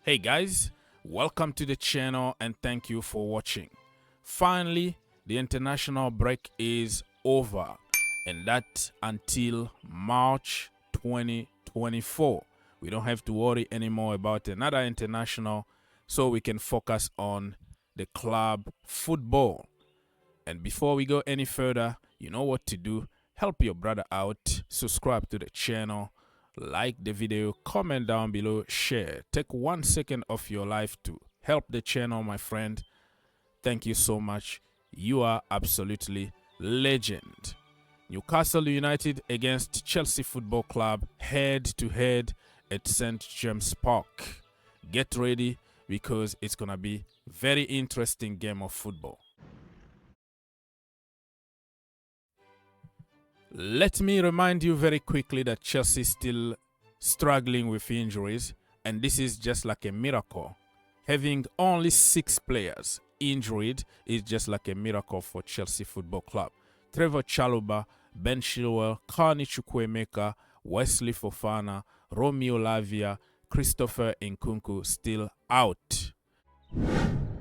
Hey guys, welcome to the channel and thank you for watching. Finally, the international break is over, and that until March 2024. We don't have to worry anymore about another international, so we can focus on the club football. And before we go any further, you know what to do. Help your brother out, subscribe to the channel, like the video, comment down below, share. Take 1 second of your life to help the channel, my friend. Thank you so much. You are absolutely legend. Newcastle United against Chelsea Football Club, head to head at St. James Park. Get ready because it's gonna be very interesting game of football. Let me remind you very quickly that Chelsea is still struggling with injuries, and this is just like a miracle. Having only 6 players injured is just like a miracle for Chelsea Football Club. Trevor Chalobah, Ben Chilwell, Carney Chukwuemeka, Wesley Fofana, Romeo Lavia, Christopher Nkunku still out.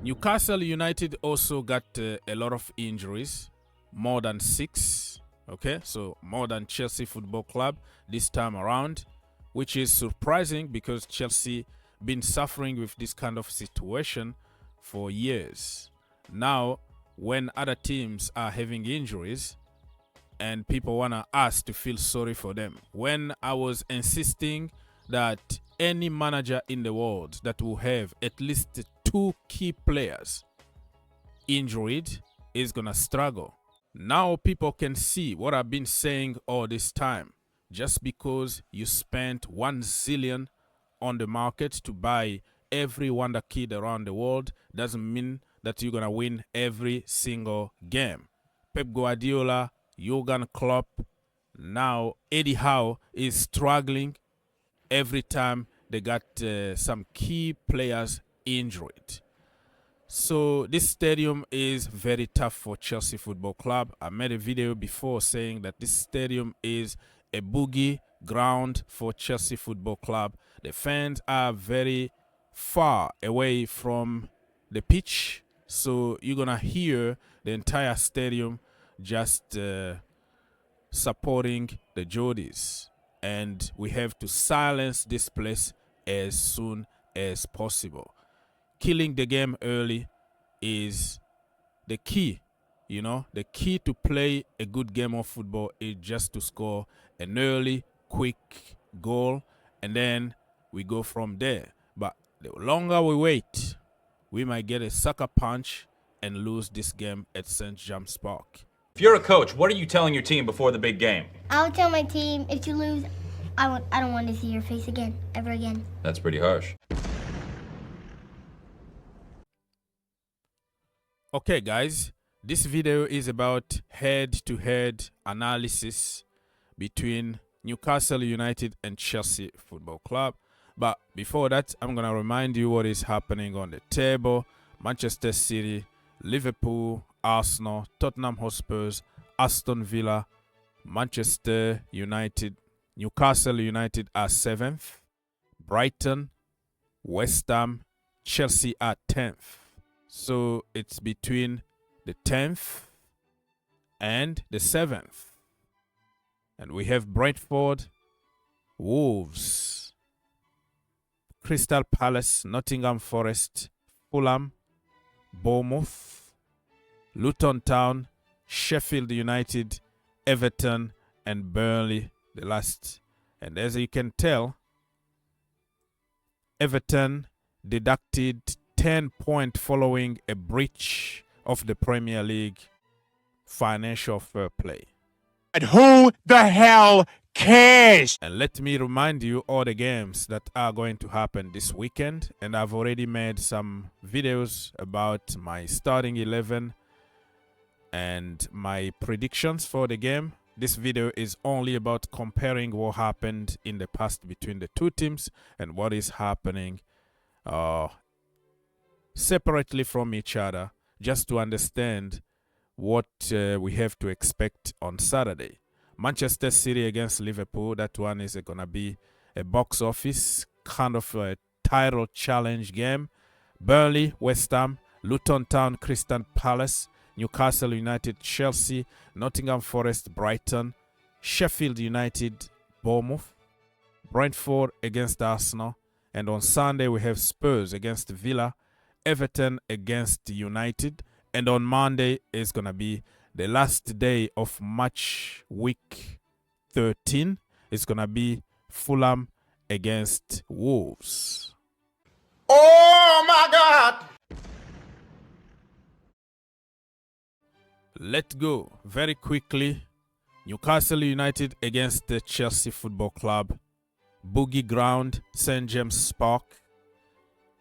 Newcastle United also got a lot of injuries, more than 6. Okay, so more than Chelsea Football Club this time around, which is surprising because Chelsea been suffering with this kind of situation for years. Now, when other teams are having injuries and people want us to feel sorry for them, when I was insisting that any manager in the world that will have at least 2 key players injured is gonna struggle. Now people can see what I've been saying all this time. Just because you spent 1 zillion on the market to buy every wonder kid around the world doesn't mean that you're going to win every single game. Pep Guardiola, Jurgen Klopp, now Eddie Howe is struggling every time they got some key players injured. So this stadium is very tough for Chelsea Football Club. I made a video before saying that this stadium is a boogie ground for Chelsea Football Club. The fans are very far away from the pitch, so you're gonna hear the entire stadium just supporting the Geordies, and we have to silence this place as soon as possible. Killing the game early is the key. You know, the key to play a good game of football is just to score an early, quick goal, and then we go from there. But the longer we wait, we might get a sucker punch and lose this game at St. James Park. If you're a coach, what are you telling your team before the big game? I would tell my team, if you lose, I don't want to see your face again, ever again. That's pretty harsh. Okay guys, this video is about head-to-head analysis between Newcastle United and Chelsea Football Club. But before that, I'm going to remind you what is happening on the table. Manchester City, Liverpool, Arsenal, Tottenham Hotspurs, Aston Villa, Manchester United, Newcastle United are 7th. Brighton, West Ham, Chelsea are 10th. So it's between the 10th and the 7th. And we have Brentford, Wolves, Crystal Palace, Nottingham Forest, Fulham, Bournemouth, Luton Town, Sheffield United, Everton, and Burnley, the last. And as you can tell, Everton deducted 10 points following a breach of the Premier League financial fair play. And who the hell cares? And let me remind you all the games that are going to happen this weekend. And I've already made some videos about my starting 11 and my predictions for the game. This video is only about comparing what happened in the past between the two teams and what is happening separately from each other, just to understand what we have to expect on Saturday. Manchester City against Liverpool, that one is going to be a box office kind of a title challenge game. Burnley, West Ham, Luton Town, Crystal Palace, Newcastle United, Chelsea, Nottingham Forest, Brighton, Sheffield United, Bournemouth, Brentford against Arsenal, and on Sunday we have Spurs against Villa, Everton against United, and on Monday is going to be the last day of match week 13. It's going to be Fulham against Wolves. Oh my God! Let's go very quickly. Newcastle United against the Chelsea Football Club. Boogie Ground, St. James Park.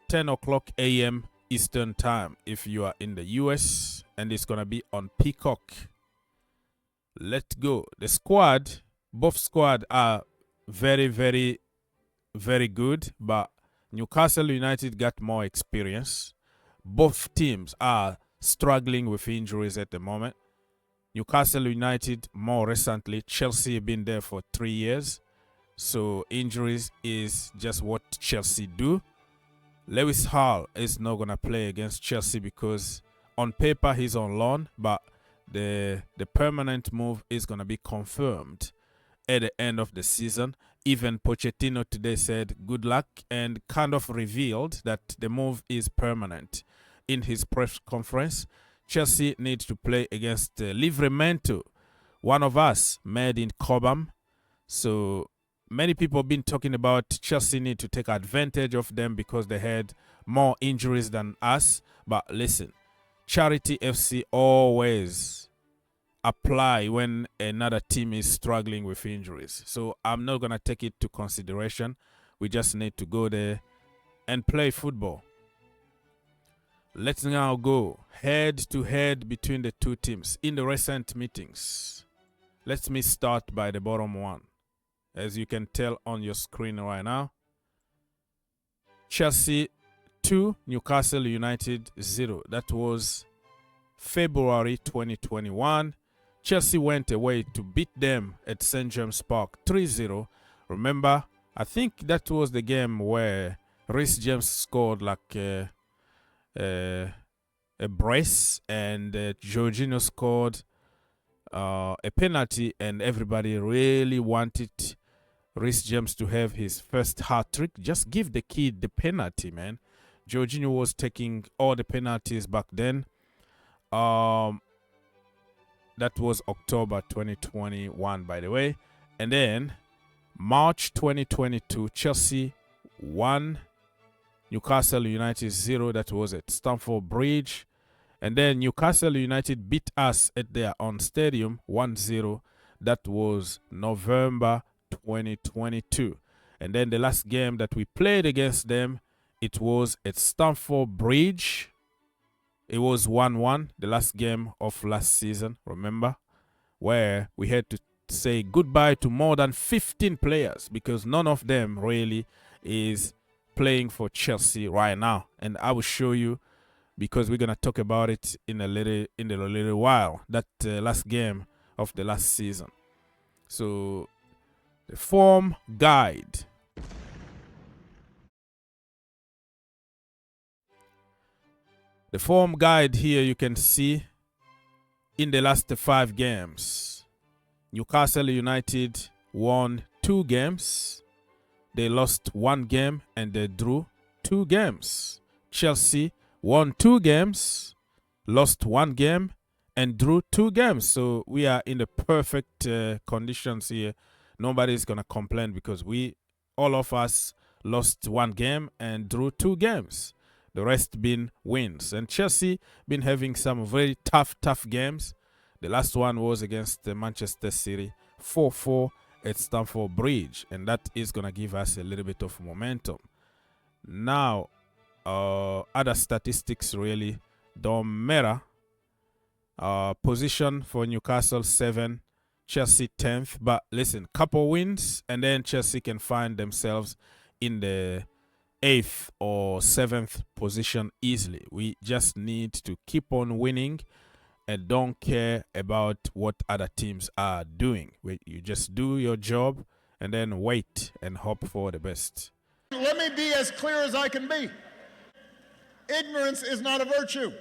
10 o'clock a.m. Eastern Time if you are in the US. And it's going to be on Peacock. Let's go. The squad, both squad are very, very, very good. But Newcastle United got more experience. Both teams are struggling with injuries at the moment. Newcastle United more recently. Chelsea been there for 3 years. So injuries is just what Chelsea do. Lewis Hall is not going to play against Chelsea because on paper he's on loan. But the permanent move is going to be confirmed at the end of the season. Even Pochettino today said good luck and kind of revealed that the move is permanent. In his press conference, Chelsea needs to play against Livramento, one of us, made in Cobham. So many people have been talking about Chelsea need to take advantage of them because they had more injuries than us. But listen, Charity FC always apply when another team is struggling with injuries. So I'm not going to take it to consideration. We just need to go there and play football. Let's now go head-to-head between the two teams in the recent meetings. Let me start by the bottom one. As you can tell on your screen right now, Chelsea 2, Newcastle United 0. That was February 2021. Chelsea went away to beat them at St. James Park 3-0. Remember, I think that was the game where Reece James scored like a brace and Jorginho scored a penalty, and everybody really wanted Reece James to have his first hat-trick. Just give the kid the penalty, man. Jorginho was taking all the penalties back then. That was October 2021, by the way. And then March 2022, Chelsea 1, Newcastle United 0. That was at Stamford Bridge. And then Newcastle United beat us at their own stadium 1-0. That was November 2022. And then the last game that we played against them, it was at Stamford Bridge. It was 1-1, the last game of last season, remember? Where we had to say goodbye to more than 15 players because none of them really is playing for Chelsea right now. And I will show you, because we're going to talk about it in a little while, that last game of the last season. So the form guide. The form guide here you can see in the last 5 games. Newcastle United won 2 games. They lost 1 game and they drew 2 games. Chelsea won 2 games, lost 1 game and drew 2 games. So we are in the perfect conditions here. Nobody's going to complain because all of us lost 1 game and drew 2 games. The rest been wins. And Chelsea been having some very tough games. The last one was against Manchester City, 4-4 at Stamford Bridge. And that is going to give us a little bit of momentum. Now, other statistics really don't matter. Position for Newcastle 7, Chelsea 10th. But listen, couple wins and then Chelsea can find themselves in the 8th or 7th position easily. We just need to keep on winning and don't care about what other teams are doing. You just do your job and then wait and hope for the best. Let me be as clear as I can be. Ignorance is not a virtue.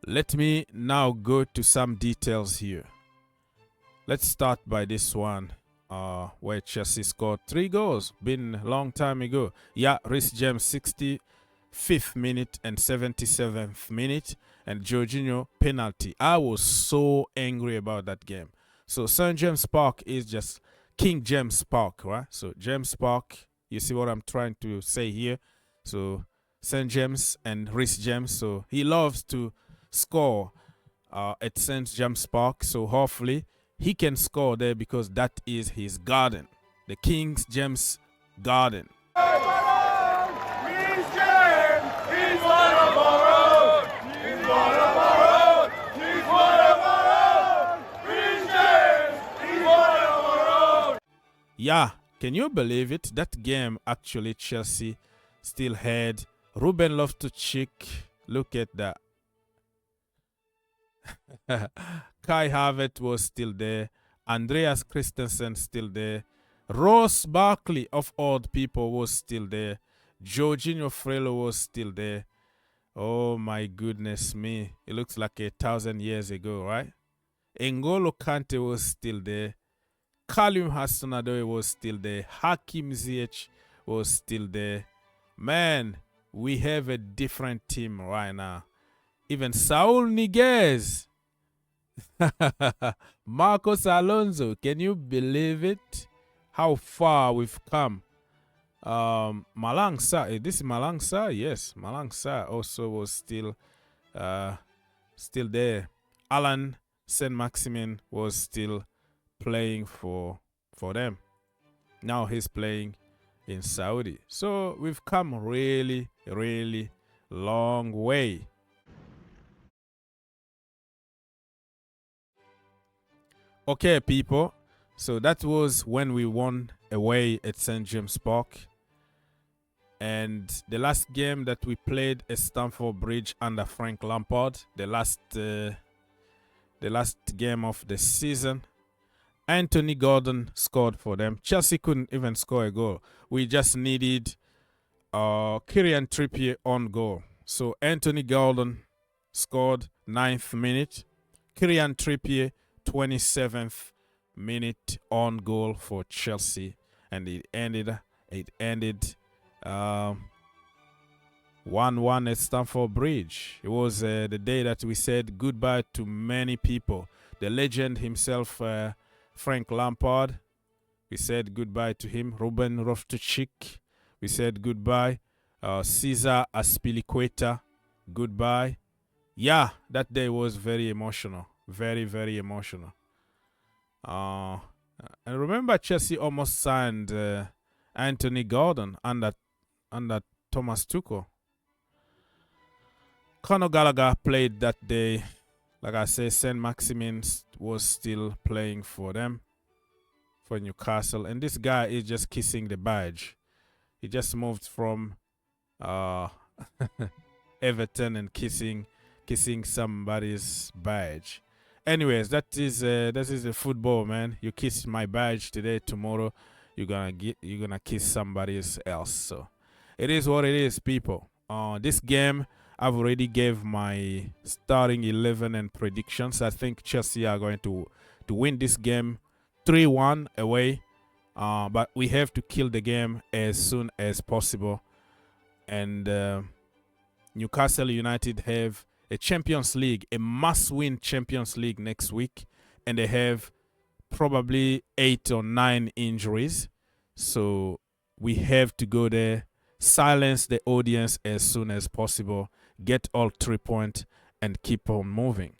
Let me now go to some details here. Let's start by this one, where Chelsea scored 3 goals. Been a long time ago. Yeah, Reece James 65th minute and 77th minute, and Jorginho penalty. I was so angry about that game. So St. James Park is just King James Park, right? So James Park, you see what I'm trying to say here? So St. James and Reece James, so he loves to score at St. James Park, so hopefully he can score there because that is his garden, the King James Garden. Yeah, can you believe it? That game actually Chelsea still had Ruben Loftus-Cheek. Look at that. Kai Havertz was still there. Andreas Christensen still there. Ross Barkley, of all people, was still there. Jorginho Frello was still there. Oh my goodness me. It looks like 1,000 years ago, right? N'Golo Kante was still there. Callum Hudson-Odoi was still there. Hakim Ziyech was still there. Man, we have a different team right now. Even Saul Niguez. Marcos Alonso. Can you believe it? How far we've come. Malang Sarr. This is Malang Sarr? Yes. Malang Sarr also was still there. Alan Saint-Maximin was still playing for them. Now he's playing in Saudi. So we've come really, really long way. Okay, people. So that was when we won away at St. James Park. And the last game that we played at Stamford Bridge under Frank Lampard, the last game of the season, Anthony Gordon scored for them. Chelsea couldn't even score a goal. We just needed Kieran Trippier on goal. So Anthony Gordon scored 9th minute. Kieran Trippier 27th minute on goal for Chelsea, and it ended 1-1 at Stamford Bridge. It was the day that we said goodbye to many people. The legend himself, Frank Lampard, we said goodbye to him. Ruben Loftus-Cheek, we said goodbye. Cesar Azpilicueta, goodbye. Yeah, that day was very emotional. Very, very emotional. And remember, Chelsea almost signed Anthony Gordon under Thomas Tuchel. Conor Gallagher played that day. Like I say, Saint-Maximin was still playing for them, for Newcastle. And this guy is just kissing the badge. He just moved from Everton and kissing somebody's badge. Anyways, that is the football, man. You kiss my badge today, tomorrow you're gonna kiss somebody else. So it is what it is, people. This game, I've already gave my starting 11 and predictions. I think Chelsea are going to win this game 3-1 away. But we have to kill the game as soon as possible. And Newcastle United have a Champions League, a must-win Champions League next week, and they have probably 8 or 9 injuries. So we have to go there, silence the audience as soon as possible, get all 3 points, and keep on moving.